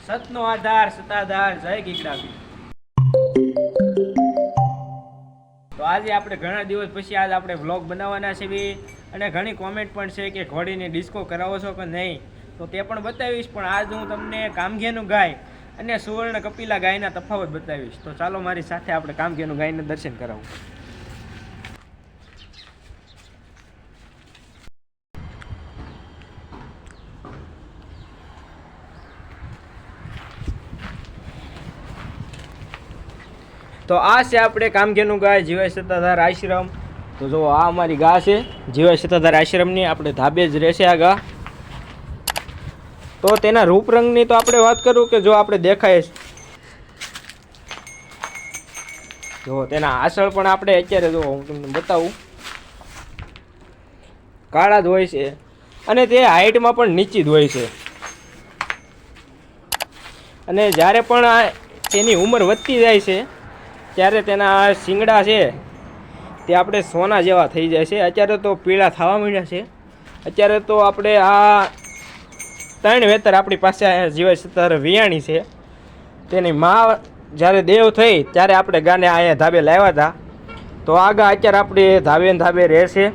સતનો આધાર સતાધાર જય ગીગડાબી. તો આજે આપણે ઘણા દિવસ પછી આજ આપણે વ્લોગ બનાવવાના છે અને ઘણી કોમેન્ટ પણ છે કે ઘોડીને ડિસ્કો કરાવો છો કે નહીં, તો તે પણ બતાવીશ. પણ આજ હું તમને કામઘેનું ગાય અને સુવર્ણ કપિલા ગાયના તફાવત બતાવીશ. તો ચાલો મારી સાથે આપણે કામઘેનું ગાયને દર્શન કરાવું. તો આ છે આપણે કામઘેનું ગાય જીવાય સત્તાધાર આશ્રમ. તો જો આ અમારી ગા છે જીવાય સત્તાધાર આશ્રમની, આપણે ધાબે જ રહેશે આ ગા. તો તેના રૂપ રંગની તો આપણે વાત કરું કે જો આપણે દેખાય જો તેના આસળ પણ આપણે અત્યારે જો હું તમને બતાવું કાળા જ હોય છે અને તે હાઈટમાં પણ નીચી જ હોય છે. અને જ્યારે પણ તેની ઉંમર વધતી જાય છે ત્યારે તેના શિંગડા છે તે આપણે સોના જેવા થઈ જાય છે. અત્યારે તો પીળા થવા માંડ્યા છે. અત્યારે તો આપણે આ 3 વેતર આપણી પાસે જીવાય સત્તાધાર વિયાણી છે. તેની માં જ્યારે દેવ થઈ ત્યારે આપણે ગાને અહીંયા ધાબે લાવ્યા હતા. તો આ ગા અત્યારે આપણે ધાબે ને ધાબે રહેશે.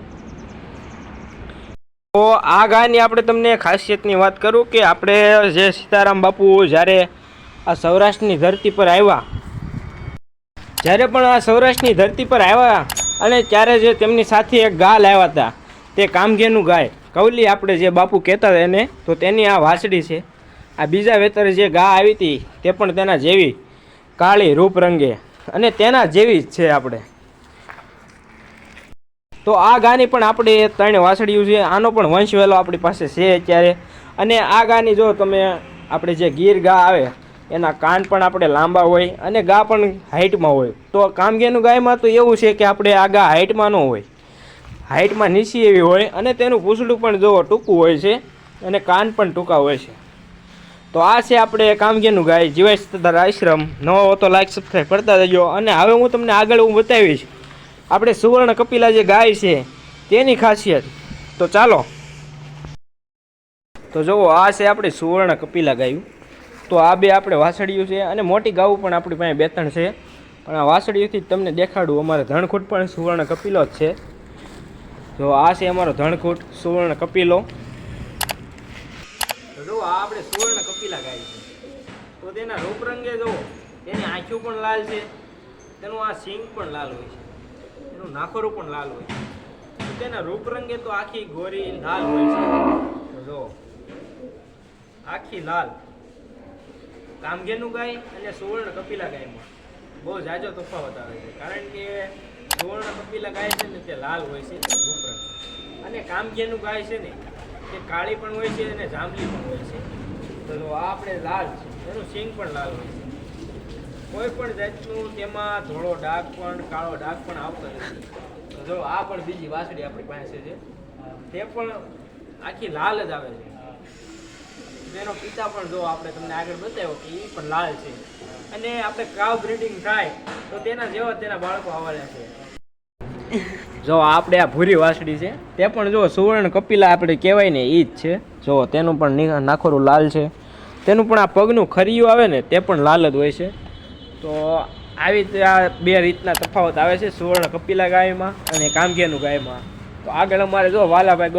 તો આ ગાની આપણે તમને ખાસિયતની વાત કરું કે આપણે જે સીતારામ બાપુ જ્યારે આ સૌરાષ્ટ્રની ધરતી પર આવ્યા, જ્યારે પણ આ સૌરાષ્ટ્રની ધરતી પર આવ્યા અને ત્યારે જે તેમની સાથે એક ગા લાવ્યા હતા તે કામઘેનું ગાય કવલી આપણે જે બાપુ કહેતા હતા એને, તો તેની આ વાછડી છે. આ બીજા વેતરે જે ગા આવી હતી તે પણ તેના જેવી કાળી રૂપ રંગે અને તેના જેવી જ છે આપણે. તો આ ગાની પણ આપણે 3 વાછડીઓ છે. આનો પણ વંશવેલો આપણી પાસે છે અત્યારે. અને આ ગાની જો તમે આપણે જે ગીર ગા આવે એના કાન પણ આપણે લાંબા હોય અને ગા પણ હાઈટમાં હોય. તો કામઘેનું ગાયમાં તો એવું છે કે આપણે આ ગા હાઈટમાં ન હોય, હાઈટમાં નીચી એવી હોય અને તેનું પૂંછડું પણ જો ટૂંકું હોય છે અને કાન પણ ટૂંકા હોય છે. તો આ છે આપણે કામઘેનું ગાય જીવાય સત્તાધાર આશ્રમ. નવો હો તો લાઈક સબસ્ક્રાઈબ કરતા જજો. અને હવે હું તમને આગળ હું બતાવીશ આપણે સુવર્ણ કપિલા જે ગાય છે તેની ખાસિયત. તો ચાલો. તો જુઓ આ છે આપણી સુવર્ણ કપિલા ગાયું. તો આ બે આપણે વાછડીઓ છે અને મોટી ગાવું પણ આપણી પાસે 2-3 છે. પણ આ વાછડીઓથી જ તમને દેખાડું. અમારે ધણખૂટ પણ સુવર્ણ કપિલો જ છે. જો આ છે અમારો ધણખૂટ સુવર્ણ કપિલો. તો જો આ આપણે સુવર્ણ કપિલા ગાય છે. તો તેના રૂપ રંગે જો તેની આંખો પણ લાલ છે, તેનું આ સિંગ પણ લાલ હોય છે, એનું નાખોરું પણ લાલ હોય છે. તો તેના રૂપ રંગે તો આખી ગોરી લાલ હોય છે. તો જો આખી લાલ. કામઘેનું ગાય અને સુવર્ણ કપિલા ગાયમાં બહુ જાજો તફાવત આવે છે. કારણ કે સુવર્ણ કપિલા ગાય છે ને તે લાલ હોય છે રૂપ રંગ, અને કામઘેનું ગાય છે ને તે કાળી પણ હોય છે અને જાંબલી પણ હોય છે. તો જો આ આપણે લાલ છે, એનું સિંગ પણ લાલ હોય છે. કોઈ પણ જાતનું તેમાં ધોળો ડાઘ પણ કાળો ડાઘ પણ આવતો નથી. તો જો આ પણ બીજી વાછડી આપણી પાસે છે તે પણ આખી લાલ જ આવે છે. તેનો પિતા પણ જો આપણે તમને આગળ બતાવ્યો કે એ પણ લાલ છે. અને આપણે કાવ બ્રીડિંગ થાય તો તેના જેવા તેના બાળકો આવેલા છે. જો આપણે આ ભૂરી વાછડી છે તે પણ જો સુવર્ણ કપિલા આપણે કહેવાય ને એ જ છે. જો તેનું પણ નાખોરું લાલ છે. તેનું પણ આ પગનું ખરીયું આવે ને તે પણ લાલ જ હોય છે. તો આવી રીતે આ 2 રીતના તફાવત આવે છે સુવર્ણ કપિલા ગાયમાં અને કામઘેનું ગાયમાં. તો આગળ અમારે જો વાલાભાઈ